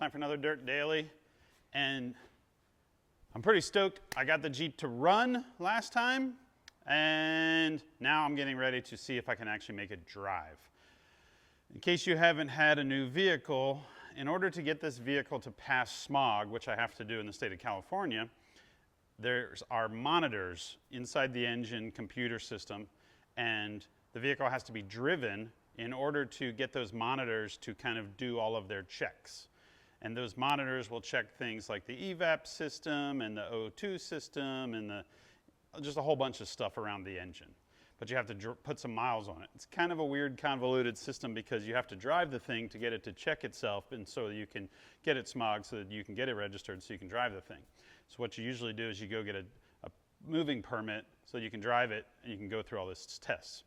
Time for another Dirt Daily. And I'm pretty stoked. I got the Jeep to run last time, and now I'm getting ready to see if I can actually make it drive. In case you haven't had a new vehicle, in order to get this vehicle to pass smog, which I have to do in the state of California, there are monitors inside the engine computer system, and the vehicle has to be driven in order to get those monitors to kind of do all of their checks. And those monitors will check things like the evap system and the O2 system and just a whole bunch of stuff around the engine. But you have to put some miles on it. It's kind of a weird convoluted system because you have to drive the thing to get it to check itself, and so you can get it smogged so that you can get it registered so you can drive the thing. So what you usually do is you go get a moving permit so you can drive it and you can go through all this tests.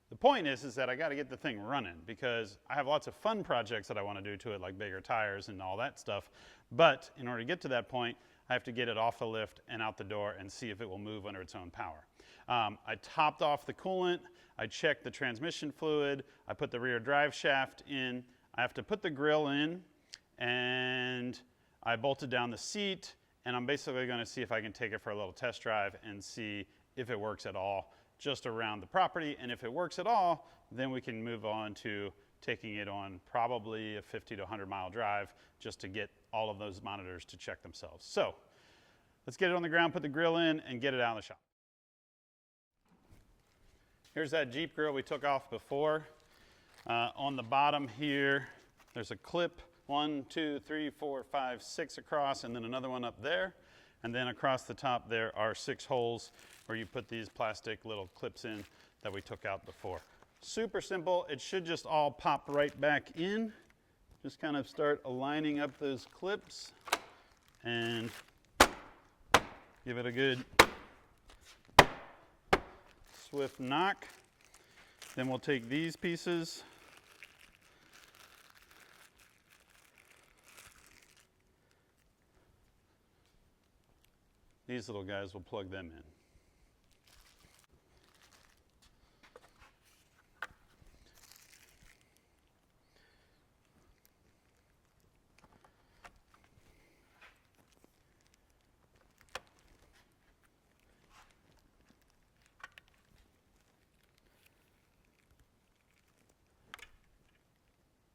The point is that I got to get the thing running because I have lots of fun projects that I want to do to it, like bigger tires and all that stuff. But in order to get to that point, I have to get it off the lift and out the door and see if it will move under its own power. I topped off the coolant. I checked the transmission fluid. I put the rear drive shaft in. I have to put the grille in, and I bolted down the seat, and I'm basically going to see if I can take it for a little test drive and see if it works at all just around the property. And if it works at all, then we can move on to taking it on probably a 50 to 100 mile drive just to get all of those monitors to check themselves. So let's get it on the ground, put the grill in, and get it out of the shop. Here's that Jeep grill we took off before. On the bottom here, there's a clip, 1, 2, 3, 4, 5, 6 across, and then another one up there. And then across the top there are 6 holes where you put these plastic little clips in that we took out before. Super simple. It should just all pop right back in. Just kind of start aligning up those clips and give it a good swift knock. Then we'll take these pieces, these little guys, will plug them in.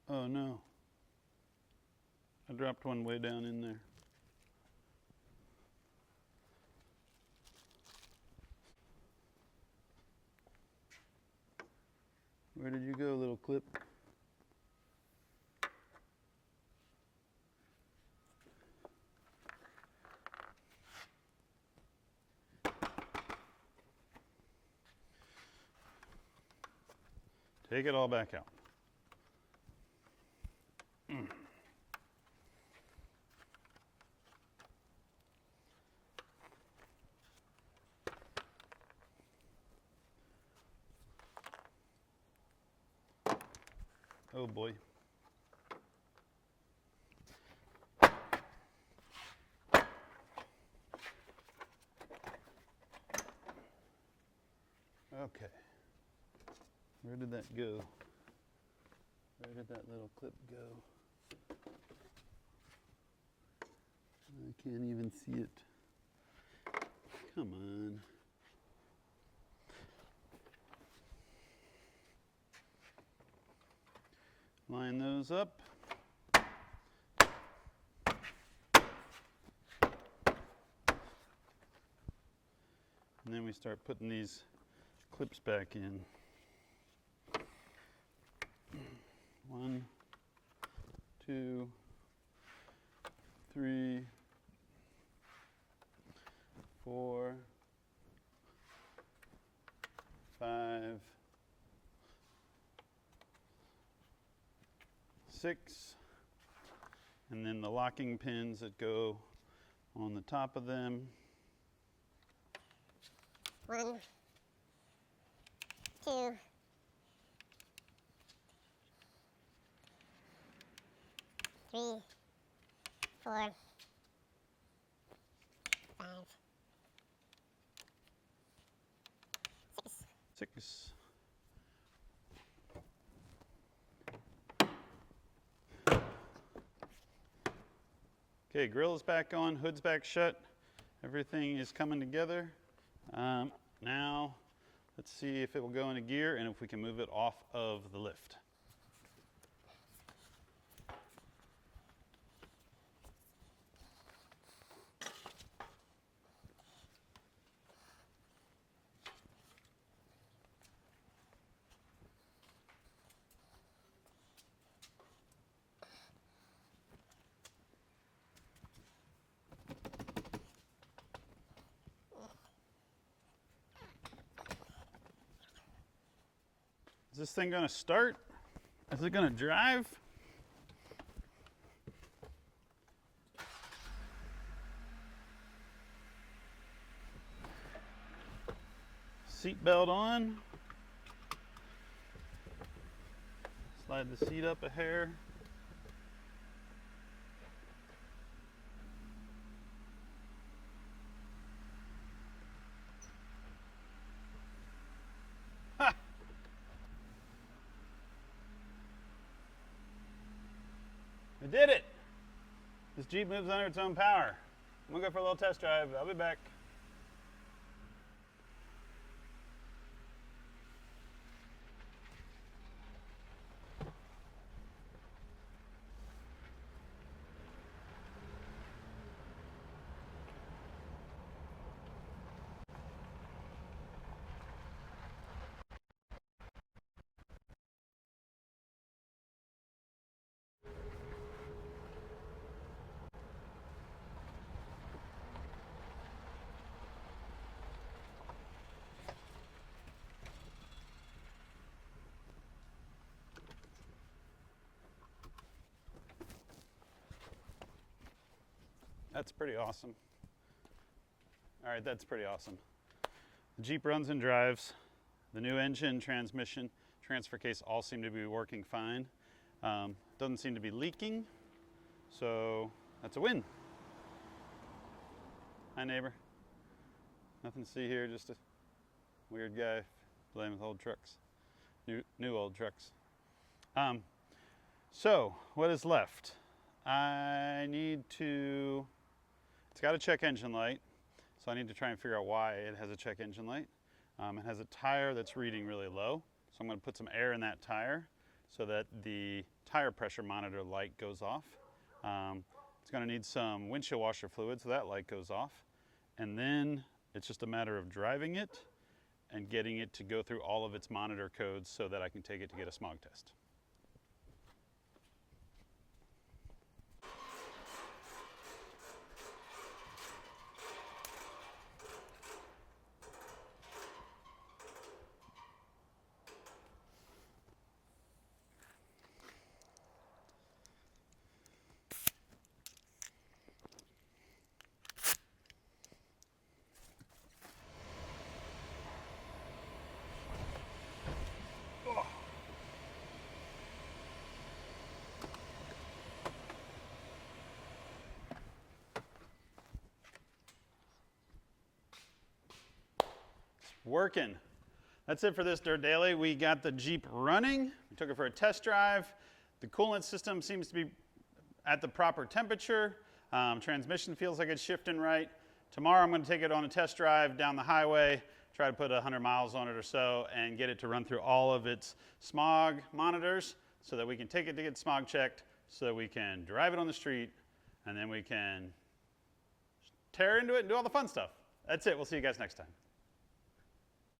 Oh no, I dropped one way down in there. Where did you go, little clip? Take it all back out. Oh boy. Okay. Where did that go? Where did that little clip go? I can't even see it. Come on. Line those up. And then we start putting these clips back in. 1, 2, 3, 4, 5, 6, and then the locking pins that go on the top of them. 1, 2, 3, 4, 5, 6. Okay, grill is back on, hood's back shut. Everything is coming together. Now, let's see if it will go into gear and if we can move it off of the lift. Is this thing gonna start? Is it gonna drive? Seatbelt on. Slide the seat up a hair. Ha! I did it! This Jeep moves under its own power. I'm gonna go for a little test drive. I'll be back. That's pretty awesome. All right, that's pretty awesome. The Jeep runs and drives. The new engine, transmission, transfer case all seem to be working fine. Doesn't seem to be leaking, so that's a win. Hi, neighbor. Nothing to see here, just a weird guy playing with old trucks, new old trucks. So what is left? I need to, it's got a check engine light, so I need to try and figure out why it has a check engine light. It has a tire that's reading really low, so I'm going to put some air in that tire so that the tire pressure monitor light goes off. It's going to need some windshield washer fluid so that light goes off. And then it's just a matter of driving it and getting it to go through all of its monitor codes so that I can take it to get a smog test. Working. That's it for this Dirt Daily. We got the Jeep running. We took it for a test drive. The coolant system seems to be at the proper temperature. Transmission feels like it's shifting right. Tomorrow I'm going to take it on a test drive down the highway, try to put 100 miles on it or so, and get it to run through all of its smog monitors so that we can take it to get smog checked, so that we can drive it on the street, and then we can tear into it and do all the fun stuff. That's it. We'll see you guys next time.